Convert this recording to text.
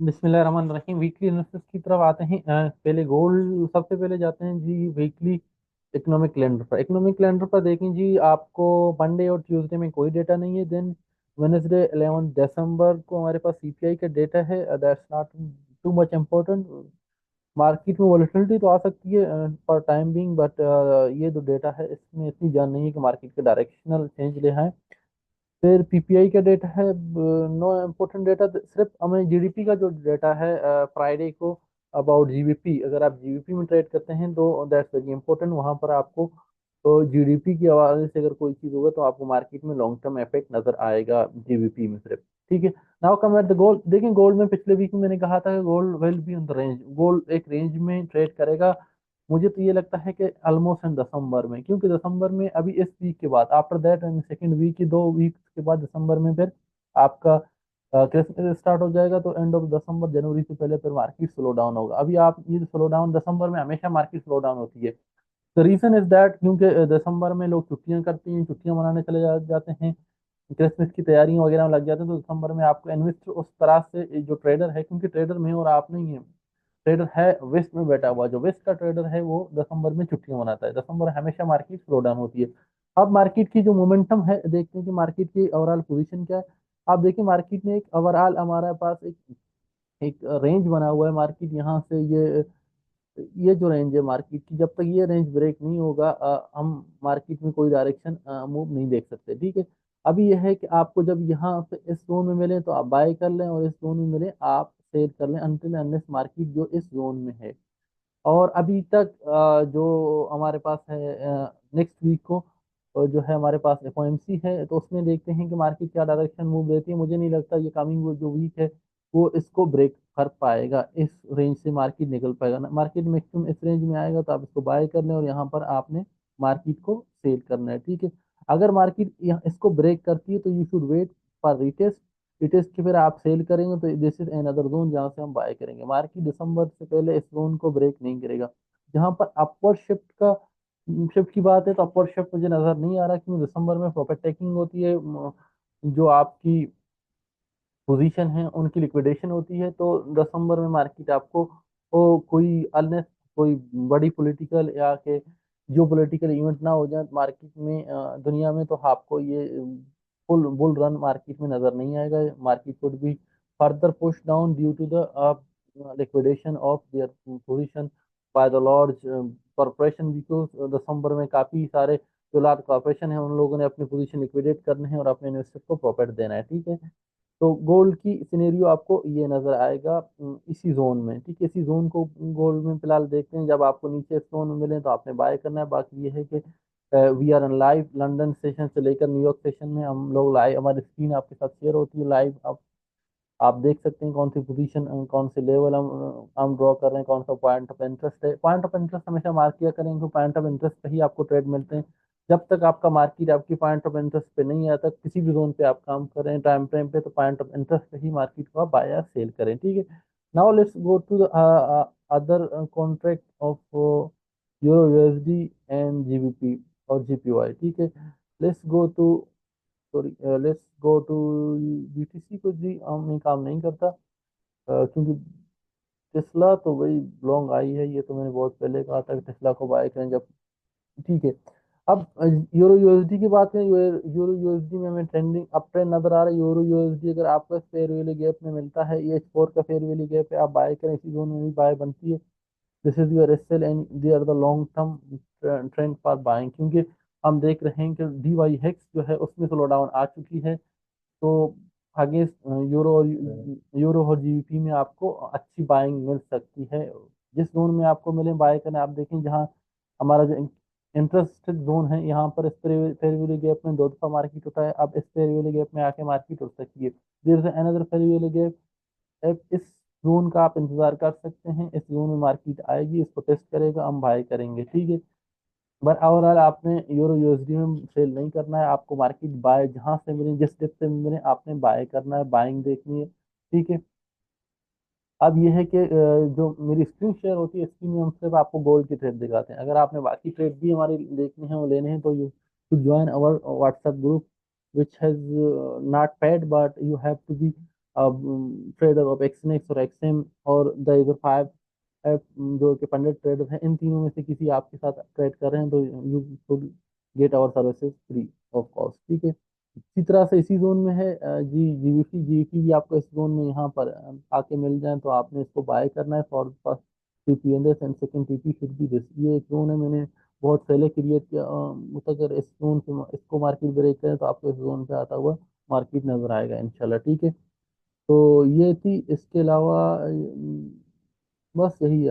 बिस्मिल्लाहिर्रहमानिर्रहीम। Weekly analysis की तरफ आते हैं। पहले गोल्ड सबसे पहले जाते हैं जी वीकली इकोनॉमिक कैलेंडर पर। इकोनॉमिक कैलेंडर पर देखें जी, आपको मंडे और ट्यूसडे में कोई डेटा नहीं है। देन वेनेसडे 11 दिसंबर को हमारे पास सीपीआई का डेटा है। That's not too much important. Market में वॉलेटिलिटी तो आ सकती है फॉर टाइम बीइंग, बट ये जो डेटा है इसमें इतनी जान नहीं है कि मार्केट के डायरेक्शनल चेंज ले आए। फिर पीपीआई का डेटा है, नो इम्पोर्टेंट डेटा। सिर्फ हमें जीडीपी का जो डेटा है फ्राइडे को अबाउट जीबीपी, अगर आप जीबीपी में ट्रेड करते हैं तो दैट्स वेरी इंपॉर्टेंट। वहां पर आपको तो जीडीपी की हवाले से अगर कोई चीज होगा तो आपको मार्केट में लॉन्ग टर्म इफेक्ट नजर आएगा जीबीपी में सिर्फ। ठीक है। Now come at the gold. देखिए, गोल्ड में पिछले वीक में मैंने कहा था कि gold will be on the range. Gold एक रेंज में ट्रेड करेगा। मुझे तो ये लगता है कि ऑलमोस्ट इन दिसंबर में, क्योंकि दिसंबर में अभी इस वीक के बाद after that and second week की 2 वीक के बाद दिसंबर में फिर आपका क्रिसमस स्टार्ट हो जाएगा। तो एंड ऑफ दिसंबर जनवरी से पहले फिर मार्केट स्लो डाउन होगा। अभी आप ये स्लो डाउन दिसंबर में हमेशा मार्केट स्लो डाउन होती है। द रीजन इज दैट क्योंकि दिसंबर में लोग छुट्टियां करते हैं, छुट्टियां मनाने चले जाते हैं, क्रिसमस की तैयारियां वगैरह में लग जाते हैं। तो दिसंबर में आपको इन्वेस्टर उस तरह से जो ट्रेडर है, क्योंकि ट्रेडर में और आप नहीं है, ट्रेडर है वेस्ट में बैठा हुआ। जो वेस्ट का ट्रेडर है वो दिसंबर में छुट्टियां मनाता है। दिसंबर में हमेशा मार्केट स्लो डाउन होती है। अब मार्केट की जो मोमेंटम है, देखते हैं कि मार्केट की ओवरऑल पोजीशन क्या है। आप देखिए, मार्केट में एक ओवरऑल हमारे पास एक एक रेंज बना हुआ है। मार्केट यहाँ से ये जो रेंज है मार्केट की, जब तक ये रेंज ब्रेक नहीं होगा हम मार्केट में कोई डायरेक्शन मूव नहीं देख सकते। ठीक है। अभी यह है कि आपको जब यहाँ पे इस जोन में मिले तो आप बाय कर लें, और इस जोन में मिले आप सेल कर लें, अनटिल अनलेस मार्केट जो इस जोन में है। और अभी तक जो हमारे पास है नेक्स्ट वीक को जो है हमारे पास एफओएमसी है, तो उसमें देखते हैं कि मार्केट क्या डायरेक्शन मूव देती है। मुझे नहीं लगता ये कमिंग जो वीक है वो इसको ब्रेक कर पाएगा, इस रेंज से मार्केट निकल पाएगा ना। मार्केट मैक्सिमम इस रेंज में आएगा तो आप इसको बाय कर लें, और यहाँ पर आपने मार्केट को सेल करना है। ठीक है। अगर मार्केट इसको ब्रेक करती है तो you should wait for retest. Retest के फिर आप सेल करेंगे तो दिस इज अनदर जोन जहाँ से हम बाय करेंगे। मार्केट दिसंबर से पहले इस जोन को ब्रेक नहीं करेगा। जहाँ पर अपवर्ड शिफ्ट की बात है, तो अपवर्ड शिफ्ट मुझे नजर नहीं आ रहा, क्योंकि दिसंबर में प्रॉफिट टेकिंग होती है। जो आपकी पोजीशन है उनकी लिक्विडेशन होती है। तो दिसंबर में मार्केट आपको कोई अनलेस कोई बड़ी पॉलिटिकल या के जो पॉलिटिकल इवेंट ना हो जाए मार्केट में दुनिया में, तो आपको ये फुल बुल रन मार्केट में नजर नहीं आएगा। Market could be further push down due to the liquidation of their position by the large corporation, because दिसंबर में काफी सारे जो लार्ज कॉरपोरेशन है उन लोगों ने अपनी पोजीशन लिक्विडेट करने हैं और अपने इन्वेस्टर को प्रॉफिट देना है। ठीक है। तो गोल्ड की सिनेरियो आपको ये नजर आएगा इसी जोन में। ठीक है। इसी जोन को गोल्ड में फिलहाल देखते हैं। जब आपको नीचे इस जोन में मिले तो आपने बाय करना है। बाकी ये है कि we are live London session से लेकर न्यूयॉर्क सेशन में हम लोग लाइव, हमारी स्क्रीन आपके साथ शेयर होती है लाइव। आप देख सकते हैं कौन सी पोजीशन, कौन से लेवल हम ड्रॉ कर रहे हैं, कौन सा पॉइंट ऑफ इंटरेस्ट है। पॉइंट ऑफ इंटरेस्ट हमेशा मार्क किया करें, क्योंकि पॉइंट ऑफ इंटरेस्ट पे ही आपको ट्रेड मिलते हैं। जब तक आपका मार्केट आपकी पॉइंट ऑफ इंटरेस्ट पे नहीं आता, किसी भी जोन पे आप काम कर रहे हैं टाइम फ्रेम पे, तो पॉइंट ऑफ इंटरेस्ट पे ही मार्केट को आप बाय या सेल करें। ठीक है। Now let's go to the other contract of euro USD and GBP और जीपीवाई। ठीक है। Let's go to sorry let's go to BTC. को जी हम काम नहीं करता क्योंकि टेस्ला तो वही लॉन्ग आई है। ये तो मैंने बहुत पहले कहा था कि टेस्ला को बाय करें जब। ठीक है। अब यूरो यूएसडी की बात करें। यूरो यूएसडी में हमें ट्रेंडिंग अप ट्रेंड नजर आ रहा है। यूरो यूएसडी अगर आपको फेयर वैल्यू गैप में मिलता है, ये फोर का फेयर वैल्यू गैप है, आप बाय करें, इसी जोन में भी बाय बनती है। This is your SL and they are the long term trend for buying, क्योंकि हम देख रहे हैं कि डीवाई हेक्स जो है उसमें स्लो डाउन आ चुकी है। तो आगे यूरो और जीबीपी में आपको अच्छी बाइंग मिल सकती है। जिस जोन में आपको मिले बाय करना, आप देखें जहां हमारा जो इंटरेस्टेड जोन है, यहाँ पर इस फेयर वैल्यू गैप में 2 दफा मार्केट होता है। अब इस फेयर वैल्यू गैप में आके मार्केट उठ सकती है। There is another fair value gap. अब इस जोन का आप इंतजार कर सकते हैं। इस जोन में मार्केट आएगी, इसको टेस्ट करेगा, हम बाय करेंगे। ठीक है। बट ओवरऑल आपने यूरो यूएसडी में सेल नहीं करना है। आपको मार्केट बाय जहां से मिले, जिस डिप से मिले, आपने बाय करना है, बाइंग देखनी है। ठीक है। अब यह है कि जो मेरी स्क्रीन शेयर होती है, स्क्रीन में हम सिर्फ आपको गोल्ड की ट्रेड दिखाते हैं। अगर आपने बाकी ट्रेड भी हमारी देखनी है और लेने हैं तो you to join our WhatsApp group which has not paid, but you have to be अब ट्रेडर ऑफ एक्सनेक्स और एक्सएम और द इधर फाइव ऐप जो कि पंडित ट्रेडर हैं, इन तीनों में से किसी आपके साथ ट्रेड कर रहे हैं तो you should get our services free of cost. ठीक है। इसी तरह से इसी जोन में है जी जीवीसी। जीवीसी भी आपको इस जोन में यहाँ पर आके मिल जाए तो आपने इसको बाय करना है for first TP and second TP should be this. ये एक जोन है, मैंने बहुत पहले क्रिएट किया। तो अगर इस जोन से इसको मार्केट ब्रेक करें तो आपको इस जोन पे आता हुआ मार्केट नजर आएगा इंशाल्लाह। ठीक है। तो ये थी, इसके अलावा बस यही है।